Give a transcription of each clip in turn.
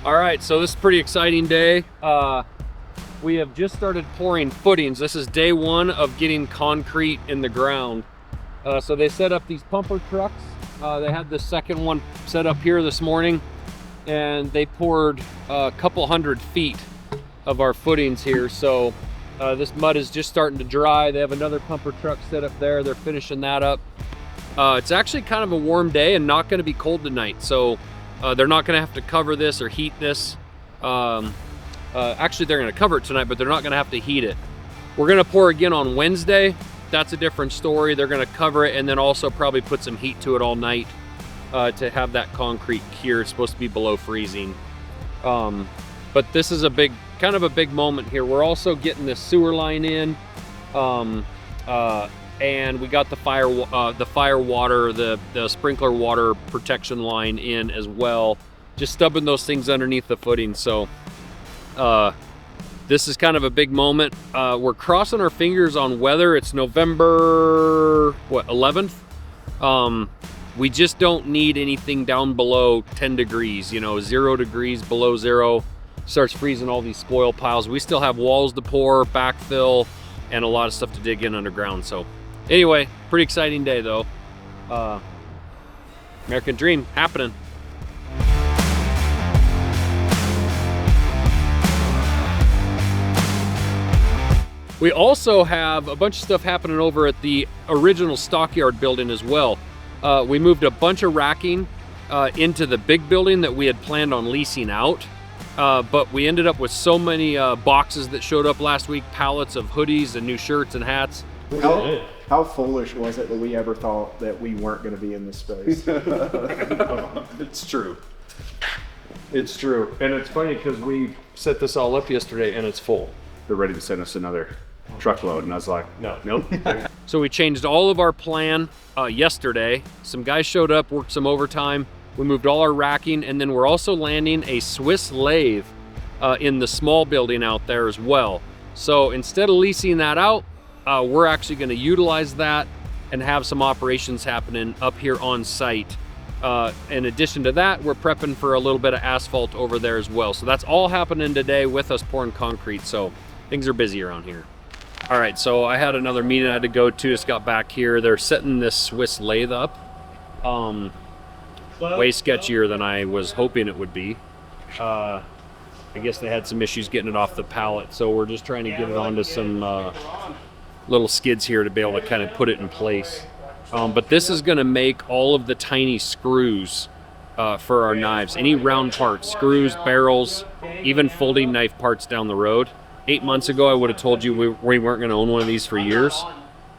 All right, so this is a pretty exciting day. We have just started pouring footings. This is day one of getting concrete in the ground. So they set up these pumper trucks. They had the second one set up here this morning, and they poured a couple 100 feet of our footings here. So this mud is just starting to dry. They have another pumper truck set up there. They're finishing that up. It's actually kind of a warm day and not going to be cold tonight. So they're not going to have to cover this or heat this. Actually, they're going to cover it tonight, but they're not going to have to heat it. We're going to pour again on Wednesday. That's a different story. They're going to cover it and then also probably put some heat to it all night to have that concrete cure. It's supposed to be below freezing. But this is a big, kind of a big moment here. We're also getting this sewer line in, and we got the fire water, the sprinkler water protection line in as well. Just stubbing those things underneath the footing. So this is kind of a big moment. We're crossing our fingers on weather. It's November, what, 11th? We just don't need anything down below 10 degrees, you know, 0 degrees below zero. Starts freezing all these spoil piles. We still have walls to pour, backfill, and a lot of stuff to dig in underground. So anyway, pretty exciting day though. American dream happening. We also have a bunch of stuff happening over at the original Stockyard building as well. We moved a bunch of racking into the big building that we had planned on leasing out. But we ended up with so many boxes that showed up last week, pallets of hoodies and new shirts and hats. How foolish was it that we ever thought that we weren't going to be in this space? It's true. It's true. And it's funny because we set this all up yesterday and it's full. They're ready to send us another truckload, and I was like, nope. So we changed all of our plan yesterday. Some guys showed up, worked some overtime. We moved all our racking, and then we're also landing a Swiss lathe in the small building out there as well. So instead of leasing that out, we're actually going to utilize that and have some operations happening up here on site. In addition to that, we're prepping for a little bit of asphalt over there as well. So that's all happening today with us pouring concrete. So things are busy around here. All right, so I had another meeting I had to go to. Just got back here. They're setting this Swiss lathe up. Way sketchier than I was hoping it would be. I guess they had some issues getting it off the pallet, so we're just trying to get it onto some little skids here to be able to kind of put it in place. But this is going to make all of the tiny screws for our knives. Any round parts, screws, barrels, even folding knife parts down the road. 8 months ago, I would have told you we weren't going to own one of these for years.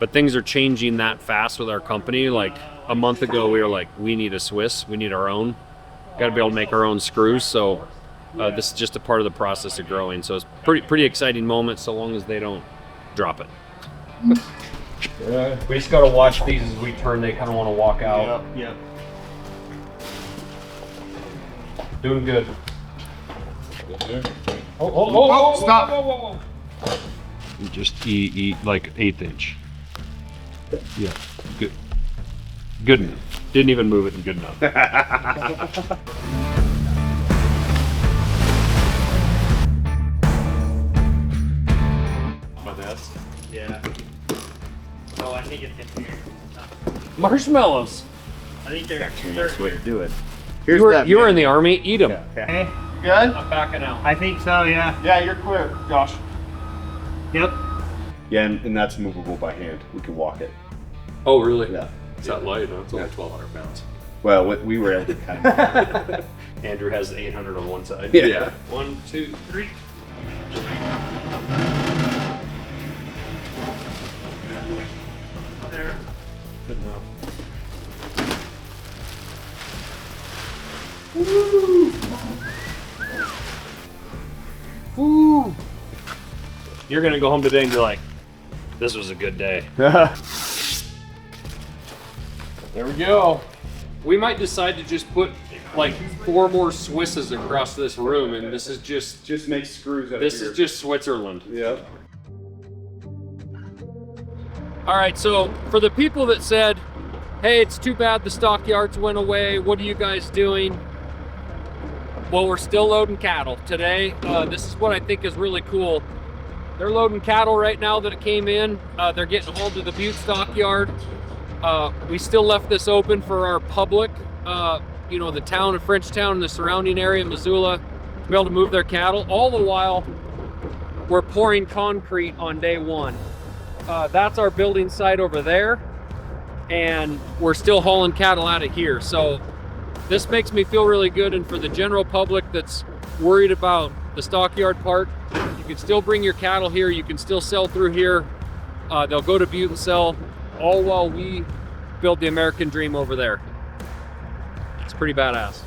But things are changing that fast with our company. Like a month ago, we were like, we need a Swiss. We need our own. Got to be able to make our own screws. So this is just a part of the process of growing. So it's pretty exciting moment, so long as they don't drop it. We just got to watch these as we turn. They kind of want to walk out. Yep. Doing good. Oh, stop. Whoa. You just eat like 1/8 inch. Yeah, good enough. Didn't even move it and good enough. My best? Yeah. Oh, I think it's in here. Marshmallows. I think they're That's the way to do it. You were in the army. Eat them. Hey, Good? I'm backing out. I think so, yeah. Yeah, you're clear, Josh. Yep. Yeah, and that's movable by hand. We can walk it. Oh, really? Yeah. It's not light, huh? It's only 1,200 pounds. Well, we were able to kind of... Andrew has the 800 on one side. Yeah. 1, 2, 3. There. Good enough. Woo! You're gonna go home today and be like, this was a good day. There we go. We might decide to just put like 4 more Swisses across this room, and this is just make screws out this is just Switzerland. Yep. All right, so for the people that said, hey, it's too bad the Stockyards went away, what are you guys doing? Well, we're still loading cattle today. This is what I think is really cool. They're loading cattle right now that it came in. They're getting hauled to the Butte Stockyard. We still left this open for our public, you know, the town of Frenchtown and the surrounding area, Missoula, to be able to move their cattle. All the while, we're pouring concrete on day one. That's our building site over there, and we're still hauling cattle out of here. So this makes me feel really good, and for the general public that's worried about the stockyard part, you can still bring your cattle here, you can still sell through here. They'll go to Butte and sell, all while we build the American dream over there. It's pretty badass.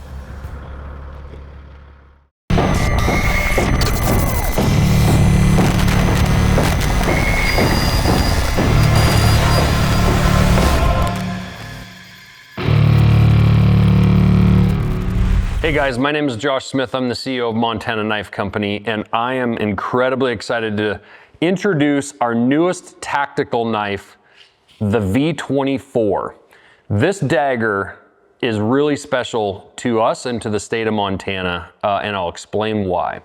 Hey guys, my name is Josh Smith. I'm the CEO of Montana Knife Company, and I am incredibly excited to introduce our newest tactical knife, the V24. This dagger is really special to us and to the state of Montana, and I'll explain why.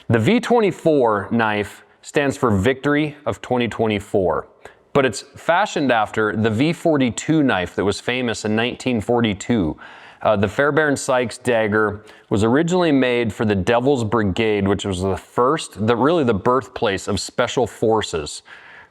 The V24 knife stands for Victory of 2024, but it's fashioned after the V42 knife that was famous in 1942. The Fairbairn Sykes dagger was originally made for the Devil's Brigade, which was really the birthplace of special forces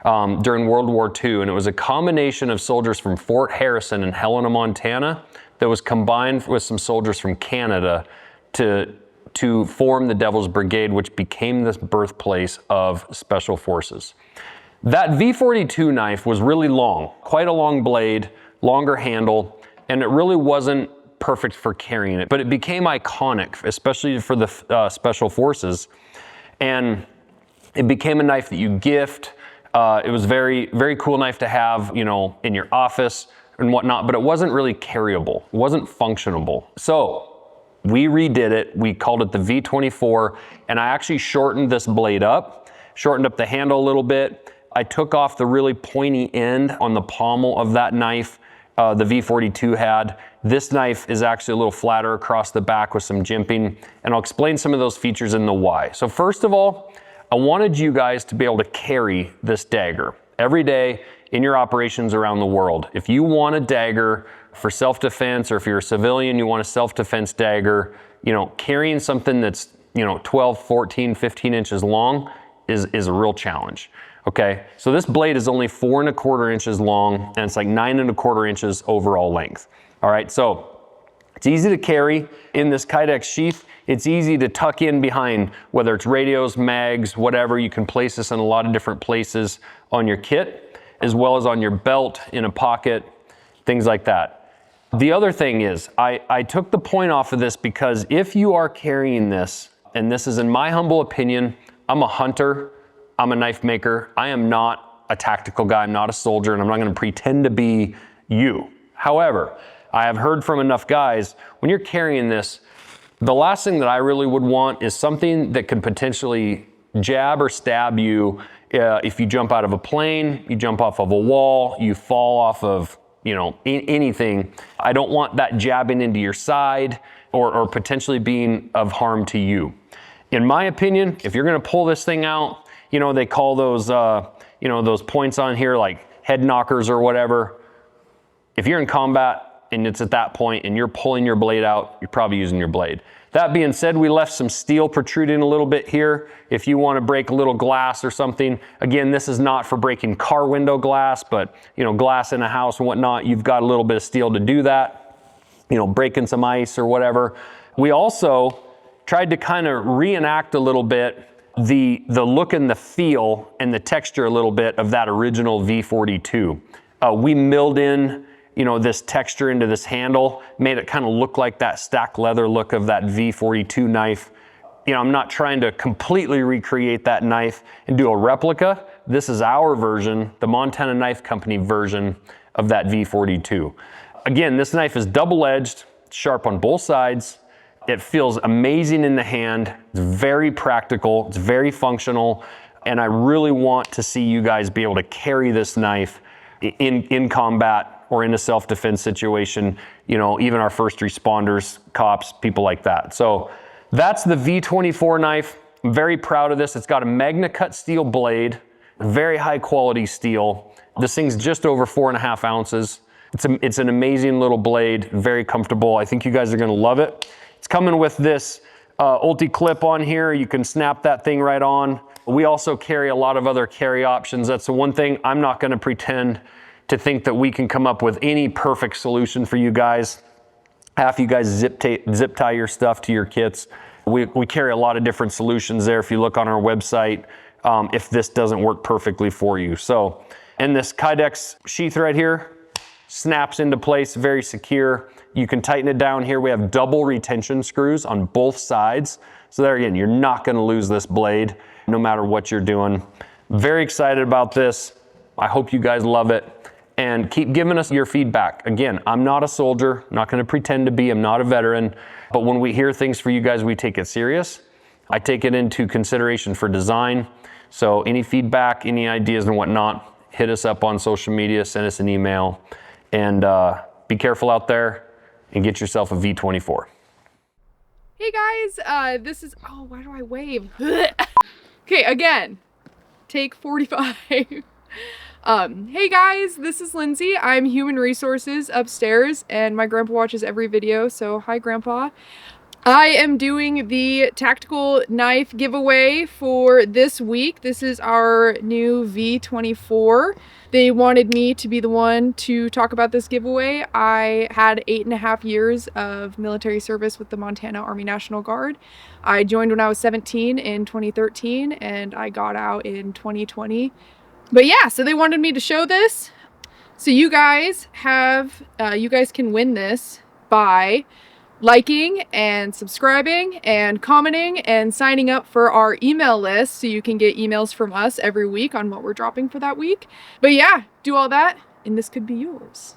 during World War II. And it was a combination of soldiers from Fort Harrison in Helena, Montana, that was combined with some soldiers from Canada to form the Devil's Brigade, which became the birthplace of special forces. That V42 knife was really long, quite a long blade, longer handle, and it really wasn't perfect for carrying it, but it became iconic, especially for the special forces, and it became a knife that you gift. It was very, very cool knife to have, you know, in your office and whatnot, but it wasn't really carryable. It wasn't functionable. So we redid it. We called it the V24, and I actually shortened this blade up, shortened up the handle a little bit. I took off the really pointy end on the pommel of that knife the V42 had. This knife is actually a little flatter across the back with some jimping, and I'll explain some of those features in the why. So first of all, I wanted you guys to be able to carry this dagger every day in your operations around the world. If you want a dagger for self-defense, or if you're a civilian, you want a self-defense dagger, you know, carrying something that's, you know, 12, 14, 15 inches long is a real challenge. Okay, so this blade is only 4 1/4 inches long, and it's like 9 1/4 inches overall length. All right, so it's easy to carry in this Kydex sheath. It's easy to tuck in behind, whether it's radios, mags, whatever. You can place this in a lot of different places on your kit, as well as on your belt, in a pocket, things like that. The other thing is, I took the point off of this because if you are carrying this, and this is in my humble opinion, I'm a hunter, I'm a knife maker. I am not a tactical guy. I'm not a soldier, and I'm not going to pretend to be you. However, I have heard from enough guys, when you're carrying this, the last thing that I really would want is something that could potentially jab or stab you if you jump out of a plane, you jump off of a wall, you fall off of, you know, anything. I don't want that jabbing into your side or potentially being of harm to you. In my opinion, if you're going to pull this thing out, you know, they call those, you know, those points on here like head knockers or whatever. If you're in combat and it's at that point and you're pulling your blade out, you're probably using your blade. That being said, we left some steel protruding a little bit here. If you want to break a little glass or something, again, this is not for breaking car window glass, but, you know, glass in a house and whatnot, you've got a little bit of steel to do that, you know, breaking some ice or whatever. We also tried to kind of reenact a little bit the look and the feel and the texture a little bit of that original V42. We milled in, you know, this texture into this handle, made it kind of look like that stacked leather look of that V42 knife. You know, I'm not trying to completely recreate that knife and do a replica. This is our version, the Montana Knife Company version of that V42. Again, this knife is double-edged, sharp on both sides. It feels amazing in the hand. It's very practical, it's very functional, and I really want to see you guys be able to carry this knife in combat or in a self-defense situation, you know, even our first responders, cops, people like that. So That's the V24 knife. I'm very proud of this. It's got a Magna cut steel blade, very high quality steel. This thing's just over 4.5 ounces. It's an amazing little blade, very comfortable. I think you guys are gonna love it. It's coming with this ulti clip on here. You can snap that thing right on. We also carry a lot of other carry options. That's the one thing. I'm not gonna pretend to think that we can come up with any perfect solution for you guys. Half you guys zip tie your stuff to your kits. We carry a lot of different solutions there if you look on our website, if this doesn't work perfectly for you. So, and this Kydex sheath right here snaps into place, very secure. You can tighten it down here. We have double retention screws on both sides. So there again, you're not gonna lose this blade no matter what you're doing. Very excited about this. I hope you guys love it. And keep giving us your feedback. Again, I'm not a soldier, not gonna pretend to be, I'm not a veteran, but when we hear things for you guys, we take it serious. I take it into consideration for design. So any feedback, any ideas and whatnot, hit us up on social media, send us an email, and be careful out there and get yourself a V24. Hey guys, this is, oh, why do I wave? Okay, again, take 45. Hey guys, this is Lindsay. I'm human resources upstairs and my grandpa watches every video, so hi grandpa. I am doing the tactical knife giveaway for this week. This is our new V24. They wanted me to be the one to talk about this giveaway. I had 8.5 years of military service with the Montana Army National Guard. I joined when I was 17 in 2013 and I got out in 2020. But yeah, so they wanted me to show this. So you guys can win this by liking and subscribing and commenting and signing up for our email list so you can get emails from us every week on what we're dropping for that week. But yeah, do all that and this could be yours.